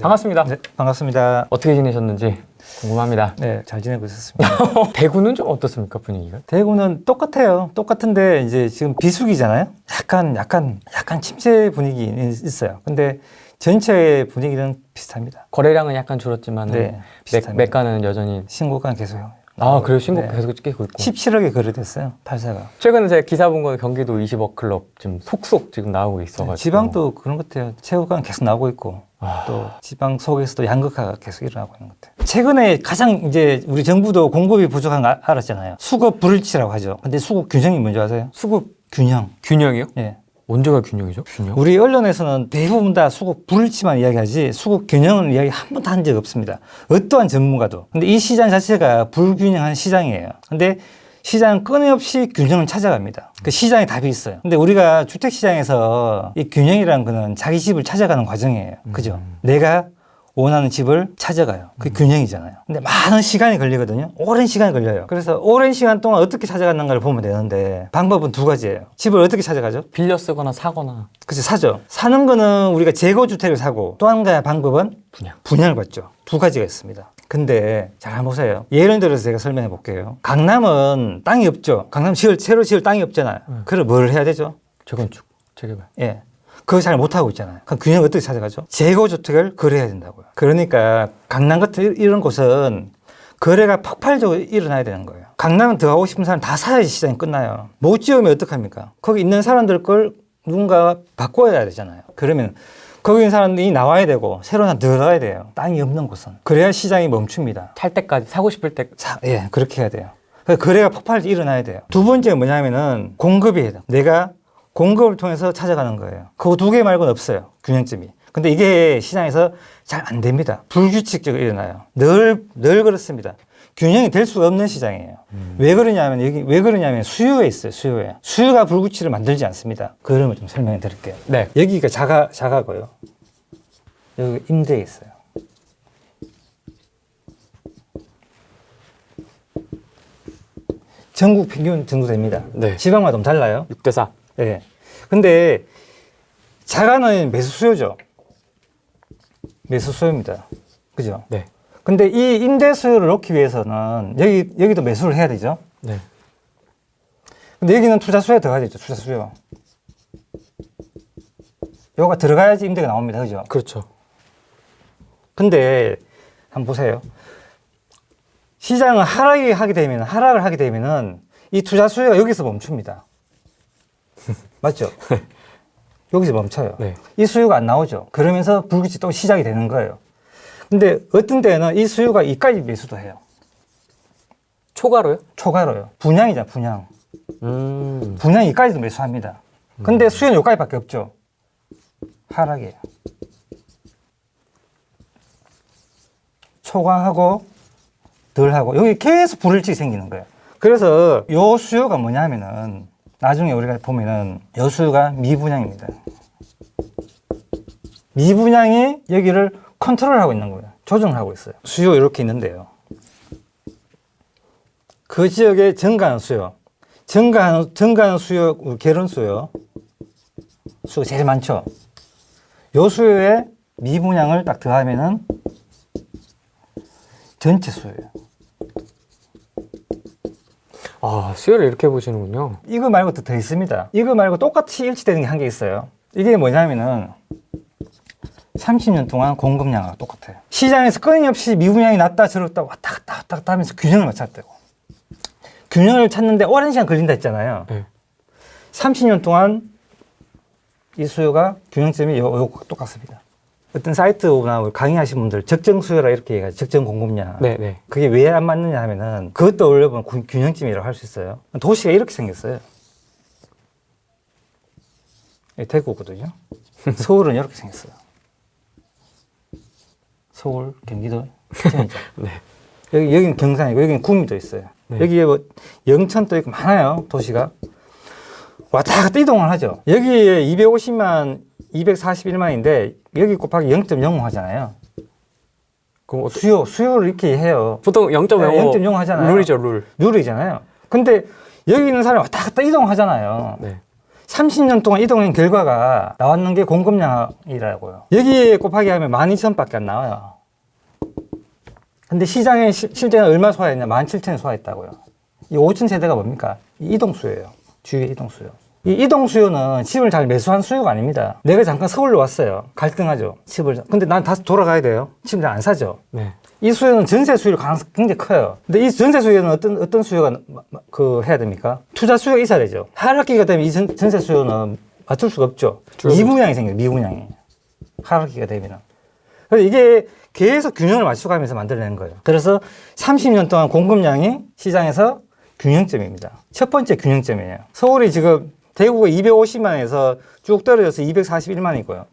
반갑습니다. 네, 반갑습니다. 어떻게 지내셨는지 궁금합니다. 네, 잘 지내고 있었습니다. 대구는 좀 어떻습니까, 분위기가? 대구는 똑같아요. 똑같은데 이제 지금 비수기잖아요. 약간 침체 분위기는 있어요. 근데 전체 분위기는 비슷합니다. 거래량은 약간 줄었지만 네, 비슷합니다. 매가는 여전히. 신고가 계속. 아, 그래요? 신고 네. 계속 찍히고 있고. 17억에 거래됐어요. 8사가. 최근에 제가 기사 본 거는 경기도 20억 클럽 지금 속속 지금 나오고 있어가지고. 지방도 그런 것 같아요. 최고가 계속 나오고 있고 또 지방 속에서도 양극화가 계속 일어나고 있는 것 같아요. 최근에 가장 이제 우리 정부도 공급이 부족한 거 알았잖아요. 수급 불일치라고 하죠. 근데 수급 균형이 뭔지 아세요? 수급 균형. 균형이요? 예. 언제가 균형이죠? 균형? 우리 언론에서는 대부분 다 수급 불일치만 이야기하지 수급 균형은 이야기 한 번도 한 적 없습니다. 어떠한 전문가도. 근데 이 시장 자체가 불균형한 시장이에요. 근데 시장은 끊임없이 균형을 찾아갑니다. 그 시장에 답이 있어요. 근데 우리가 주택시장에서 이 균형이라는 거는 자기 집을 찾아가는 과정이에요. 그죠? 내가 원하는 집을 찾아가요. 그게 균형이잖아요. 근데 많은 시간이 걸리거든요. 오랜 시간이 걸려요. 그래서 오랜 시간 동안 어떻게 찾아갔는가를 보면 되는데 방법은 두 가지예요. 집을 어떻게 찾아가죠? 빌려 쓰거나 사거나. 그치, 사죠. 사는 거는 우리가 재고주택을 사고 또 한 가지 방법은 분양을 받죠. 두 가지가 있습니다. 근데 잘 한번 보세요. 예를 들어서 제가 설명해 볼게요. 강남은 땅이 없죠. 강남 새로 지을 땅이 없잖아요. 그럼 뭘 해야 되죠? 재건축, 재개발. 예. 그거 잘 못하고 있잖아요. 그럼 균형 어떻게 찾아가죠? 재고주택을 거래해야 된다고요. 그러니까 강남 같은 이런 곳은 거래가 폭발적으로 일어나야 되는 거예요. 강남은 들어가고 싶은 사람 다 사야지 시장이 끝나요. 못 지으면 어떡합니까? 거기 있는 사람들 걸 누군가 바꿔야 되잖아요. 그러면 거기 있는 사람들이 나와야 되고 새로 하나 들어가야 돼요. 땅이 없는 곳은. 그래야 시장이 멈춥니다. 살 때까지, 사고 싶을 때. 예, 그렇게 해야 돼요. 그래서 거래가 폭발적으로 일어나야 돼요. 두 번째는 뭐냐면은 공급이 해야 돼요. 내가 공급을 통해서 찾아가는 거예요. 그거 두 개 말고는 없어요. 균형점이. 근데 이게 시장에서 잘 안 됩니다. 불규칙적으로 일어나요. 늘 그렇습니다. 균형이 될 수가 없는 시장이에요. 왜 그러냐면 수요에 있어요. 수요에. 수요가 불규칙을 만들지 않습니다. 그 흐름을 좀 설명해 드릴게요. 네. 여기가 자가고요. 여기 임대에 있어요. 전국 평균 정도 됩니다. 네. 지방마다 좀 달라요. 6대4. 네. 근데 자가는 매수 수요죠. 매수 수요입니다. 그죠? 네. 근데 이 임대 수요를 넣기 위해서는 여기도 매수를 해야 되죠. 네. 근데 여기는 투자 수요가 들어가야 되죠. 투자 수요. 요가 들어가야지 임대가 나옵니다. 그죠? 그렇죠. 근데 한번 보세요. 시장은 하락을 하게 되면은 이 투자 수요가 여기서 멈춥니다. 맞죠? 여기서 멈춰요. 네. 이 수요가 안 나오죠. 그러면서 불규칙 또 시작이 되는 거예요. 근데 어떤 때는 이 수요가 이까지 매수도 해요. 초과로요? 초과로요. 분양이잖아, 분양. 음. 분양 이까지도 매수합니다. 근데 수요는 여기까지밖에 없죠. 하락이에요. 초과하고 덜하고 여기 계속 불일치가 생기는 거예요. 그래서 요 수요가 뭐냐 하면은 나중에 우리가 보면은 요 수요가 미분양입니다. 미분양이 여기를 컨트롤하고 있는 거예요. 조정을 하고 있어요. 수요 이렇게 있는데요. 그 지역의 증가하는 수요. 증가하는 수요, 결혼 수요. 수요가 제일 많죠. 요 수요에 미분양을 딱 더하면은 전체 수요예요. 아, 수요를 이렇게 보시는군요. 이거 말고 더 있습니다. 이거 말고 똑같이 일치되는 게 한 개 있어요. 이게 뭐냐면은 30년 동안 공급량과 똑같아요. 시장에서 끊임없이 미분양이 났다 저렇다 왔다 갔다 하면서 균형을 맞췄다고. 균형을 찾는데 오랜 시간 걸린다 했잖아요. 네. 30년 동안 이 수요가 균형점이 요 똑같습니다. 어떤 사이트나 강의하신 분들 적정 수요라 이렇게 얘기하죠. 적정 공급량. 네. 그게 왜 안 맞느냐 하면은 그것도 올려보면 균형점이라고 할 수 있어요. 도시가 이렇게 생겼어요. 대구거든요. 서울은 이렇게 생겼어요. 서울, 경기도, 시청이죠. 네. 여기는 경산이고 여기는 구미도 있어요. 네. 여기에 뭐 영천도 있고 많아요. 도시가. 왔다 갔다 이동을 하죠. 여기에 250만, 241만인데 여기 곱하기 0.05 하잖아요. 그럼 수요를 이렇게 해요. 보통 0.05. 0.05 하잖아요. 룰이죠, 룰. 룰이잖아요. 근데 여기 있는 사람이 왔다 갔다 이동하잖아요. 네. 30년 동안 이동한 결과가 나왔는 게 공급량이라고요. 여기에 곱하기 하면 12,000밖에 안 나와요. 근데 시장에 실제는 얼마 소화했냐? 17,000을 소화했다고요. 이 5천 세대가 뭡니까? 이 이동수요예요. 주위의 이동수요. 이 이동수요는 집을 잘 매수한 수요가 아닙니다. 내가 잠깐 서울로 왔어요. 갈등하죠. 근데 난 다시 돌아가야 돼요. 집을 잘 안 사죠. 네. 이 수요는 전세 수요를 가능성이 굉장히 커요. 근데 이 전세 수요는 어떤 수요가 해야 됩니까? 투자 수요가 있어야 되죠. 하락기가 되면 이 전세 수요는 맞출 수가 없죠. 미분양이 생겨요. 미분양이. 하락기가 되면. 그래서 이게 계속 균형을 맞춰가면서 만들어낸 거예요. 그래서 30년 동안 공급량이 시장에서 균형점입니다. 첫 번째 균형점이에요. 서울이 지금 대구가 250만에서 쭉 떨어져서 241만이고요.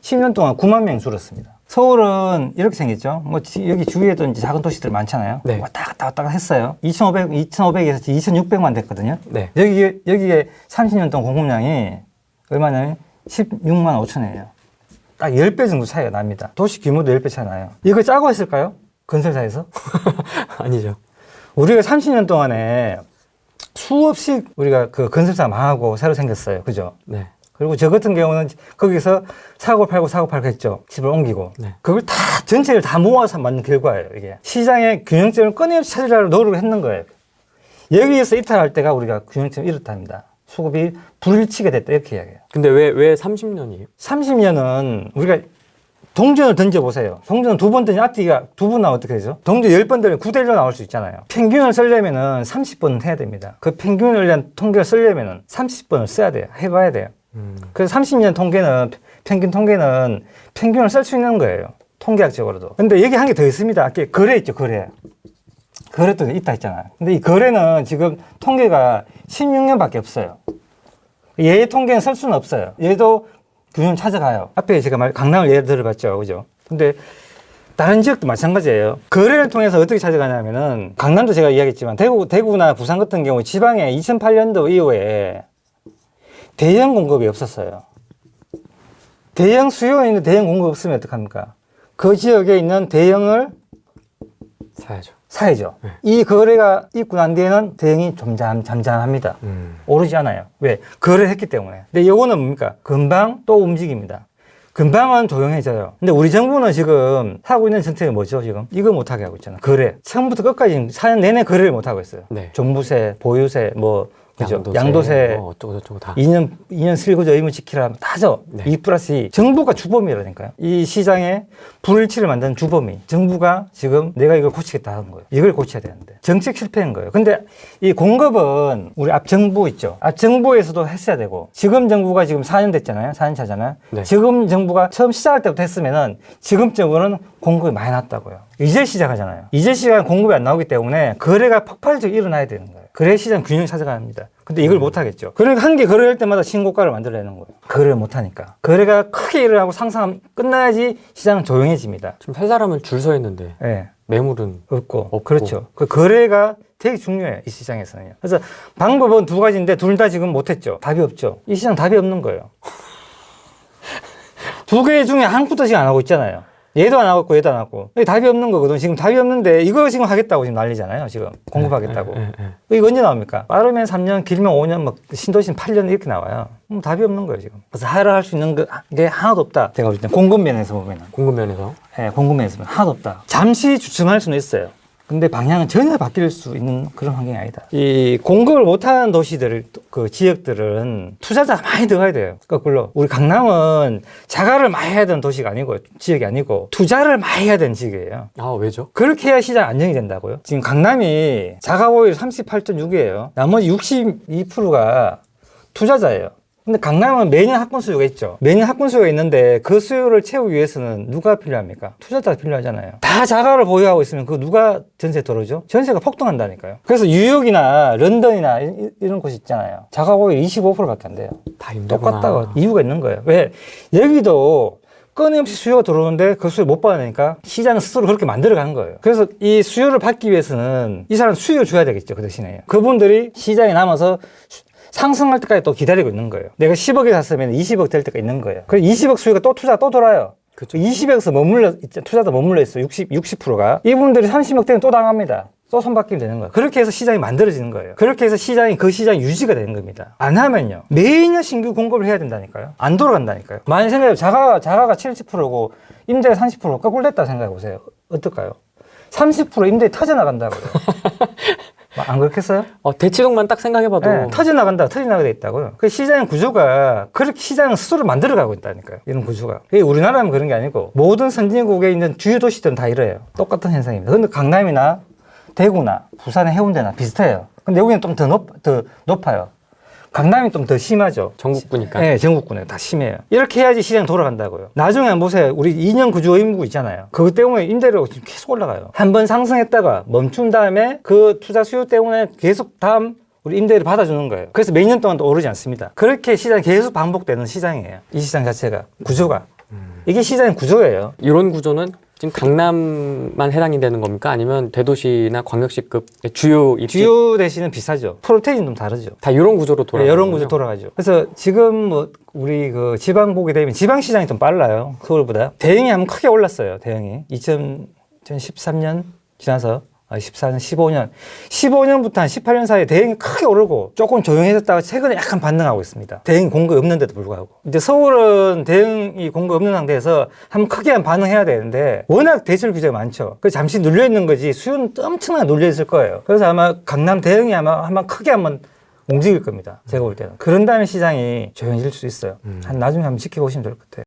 10년 동안 9만 명이 줄었습니다. 서울은 이렇게 생겼죠. 뭐 여기 주위에도 이제 작은 도시들 많잖아요. 네. 왔다 갔다 했어요. 2,500에서 2,600만 됐거든요. 네. 여기에 30년 동안 공급량이 얼마냐면 16만 5천이에요. 딱 10배 정도 차이가 납니다. 도시 규모도 10배 차이 나요. 이거 짜고 했을까요? 건설사에서? 아니죠. 우리가 30년 동안에 수없이 우리가 그 건설사 망하고 새로 생겼어요. 그죠? 네. 그리고 저 같은 경우는 거기서 사고 팔고 했죠. 집을 옮기고. 네. 그걸 다, 전체를 다 모아서 만든 결과예요, 이게. 시장의 균형점을 끊임없이 찾으려고 노력을 했는 거예요. 여기에서 이탈할 때가 우리가 균형점을 잃었답니다. 수급이 불일치가 됐다, 이렇게 이야기해요. 근데 왜 30년이에요? 30년은 우리가 동전을 던져보세요. 동전은 두 번 던지면 앞뒤가 두 번 나오면 어떻게 되죠? 동전 10번 던지면 9대1로 나올 수 있잖아요. 평균을 쓰려면은 30번은 해야 됩니다. 그 평균을 위한 통계를 쓰려면은 30번을 써야 돼요. 해봐야 돼요. 그래서 30년 통계는, 평균 통계는 평균을 쓸 수 있는 거예요. 통계학적으로도. 근데 여기 한 개 더 있습니다. 거래 있죠, 거래. 거래도 있다 했잖아요. 근데 이 거래는 지금 통계가 16년밖에 없어요. 얘 통계는 쓸 수는 없어요. 얘도 균형 찾아가요. 앞에 제가 강남을 예를 들어봤죠. 그죠? 근데 다른 지역도 마찬가지예요. 거래를 통해서 어떻게 찾아가냐면은 강남도 제가 이야기했지만 대구나 부산 같은 경우 지방에 2008년도 이후에 대형 공급이 없었어요. 대형 수요가 있는데 대형 공급 없으면 어떡합니까? 그 지역에 있는 대형을 사야죠. 네. 이 거래가 있고 난 뒤에는 대형이 잠잠합니다. 오르지 않아요. 왜? 거래를 했기 때문에. 근데 이거는 뭡니까? 금방 또 움직입니다. 금방은 조용해져요. 근데 우리 정부는 지금 하고 있는 정책이 뭐죠, 지금? 이거 못하게 하고 있잖아요. 거래. 처음부터 끝까지 4년 내내 거래를 못하고 있어요. 네. 종부세, 보유세, 그죠? 양도세, 양도세, 어쩌고 다. 2년 실거주 의무 지키라 다죠. 네. 2+2. 정부가 주범이라니까요. 이 시장에 불일치를 만드는 주범이. 정부가 지금 내가 이걸 고치겠다 하는 거예요. 이걸 고쳐야 되는데. 정책 실패인 거예요. 근데 이 공급은 우리 앞정부 있죠. 앞정부에서도 했어야 되고, 지금 정부가 지금 4년 됐잖아요. 4년 차잖아요. 네. 지금 정부가 처음 시작할 때부터 했으면은 지금 정부는 공급이 많이 났다고요. 이제 시작하잖아요. 이제 시작은 공급이 안 나오기 때문에 거래가 폭발적으로 일어나야 되는 거예요. 그래 시장 균형을 찾아갑니다. 근데 이걸 못 하겠죠. 그러니까 한 개 거래할 때마다 신고가를 만들어내는 거예요. 거래를 못 하니까. 거래가 크게 일어나고 상승하면 끝나야지 시장은 조용해집니다. 지금 살 사람은 줄 서 있는데 네. 매물은 없고. 그렇죠. 그 거래가 되게 중요해요. 이 시장에서는요. 그래서 방법은 두 가지인데 둘 다 지금 못했죠. 답이 없죠. 이 시장 답이 없는 거예요. 두 개 중에 한 푼도씩 안 하고 있잖아요. 얘도 안 하고 있고 얘도 안 하고. 답이 없는 거거든. 지금 답이 없는데 이거 지금 하겠다고 지금 난리잖아요. 지금 공급하겠다고. 이거 언제 나옵니까? 빠르면 3년, 길면 5년, 막 신도시는 8년 이렇게 나와요. 답이 없는 거예요 지금. 그래서 하라 할 수 있는 게 하나도 없다. 제가 볼 때 공급면에서 보면은. 공급면에서? 네, 공급면에서 보면 하나도 없다. 잠시 주춤할 수는 있어요. 근데 방향은 전혀 바뀔 수 있는 그런 환경이 아니다. 이 공급을 못하는 도시들, 그 지역들은 투자자가 많이 들어가야 돼요. 거꾸로. 우리 강남은 자가를 많이 해야 되는 도시가 아니고, 지역이 아니고, 투자를 많이 해야 되는 지역이에요. 아, 왜죠? 그렇게 해야 시장 안정이 된다고요. 지금 강남이 자가 보유율 38.6이에요. 나머지 62%가 투자자예요. 근데 강남은 매년 학군 수요가 있죠. 매년 학군 수요가 있는데 그 수요를 채우기 위해서는 누가 필요합니까? 투자자가 필요하잖아요. 다 자가를 보유하고 있으면 그 누가 전세 들어오죠? 전세가 폭등한다니까요. 그래서 뉴욕이나 런던이나 이런 곳이 있잖아요. 자가 보유율 25%밖에 안 돼요. 다 힘들구나. 똑같다고 이유가 있는 거예요. 왜? 여기도 끊임없이 수요가 들어오는데 그 수요 못 받으니까 시장은 스스로 그렇게 만들어가는 거예요. 그래서 이 수요를 받기 위해서는 이 사람 수요를 줘야 되겠죠. 그 대신에. 그분들이 시장에 남아서 상승할 때까지 또 기다리고 있는 거예요. 내가 10억에 샀으면 20억 될 때가 있는 거예요. 그래서 20억 수요가 또 투자가 또 돌아요. 그쵸. 20억에서 투자도 머물러 있어. 60%가. 이분들이 30억 되면 또 당합니다. 또 손바뀌면 되는 거예요. 그렇게 해서 시장이 만들어지는 거예요. 그렇게 해서 시장이 그 시장이 유지가 되는 겁니다. 안 하면요. 매년 신규 공급을 해야 된다니까요. 안 돌아간다니까요. 만약 생각해요. 자가가 70%고 임대가 30% 거꾸로 됐다 생각해 보세요. 어떨까요? 30% 임대 터져나간다고요. 안 그렇겠어요? 대치동만 딱 생각해봐도 네, 터져나가게 돼 있다고요. 그 시장의 구조가 그렇게 시장은 스스로 만들어가고 있다니까요. 이런 구조가. 이게 우리나라만 그런 게 아니고 모든 선진국에 있는 주요 도시들은 다 이래요. 똑같은 현상입니다. 근데 강남이나 대구나 부산의 해운대나 비슷해요. 근데 여기는 좀 더 높아요. 강남이 좀 더 심하죠. 전국구니까. 네, 전국구네. 다 심해요. 이렇게 해야지 시장이 돌아간다고요. 나중에 한번 보세요. 우리 2년 구조 의무구 있잖아요. 그것 때문에 임대료가 지금 계속 올라가요. 한 번 상승했다가 멈춘 다음에 그 투자 수요 때문에 계속 다음 우리 임대를 받아주는 거예요. 그래서 몇 년 동안 또 오르지 않습니다. 그렇게 시장이 계속 반복되는 시장이에요. 이 시장 자체가. 구조가. 이게 시장의 구조예요. 이런 구조는 지금 강남만 해당이 되는 겁니까? 아니면 대도시나 광역시급 주요 입지 주요 대시는 비슷하죠. 프로테인은 좀 다르죠. 다 이런 구조로 네, 돌아가요. 이런 구조 돌아가죠. 그래서 지금 뭐 우리 그 지방 보게 되면 지방 시장이 좀 빨라요. 서울보다. 대형이 한번 크게 올랐어요. 대형이 2013년 지나서 14년, 15년. 15년부터 한 18년 사이에 대형이 크게 오르고 조금 조용해졌다가 최근에 약간 반등하고 있습니다. 대형이 공급 없는데도 불구하고. 이제 서울은 대형이 공급 없는 상태에서 한번 크게 한 반응해야 되는데 워낙 대출 규제가 많죠. 그래서 잠시 눌려있는 거지 수요는 엄청나게 눌려있을 거예요. 그래서 아마 강남 대형이 아마 한번 크게 한번 움직일 겁니다. 제가 볼 때는. 그런 다음에 시장이 조용해질 수 있어요. 한 나중에 한번 지켜보시면 될 것 같아요.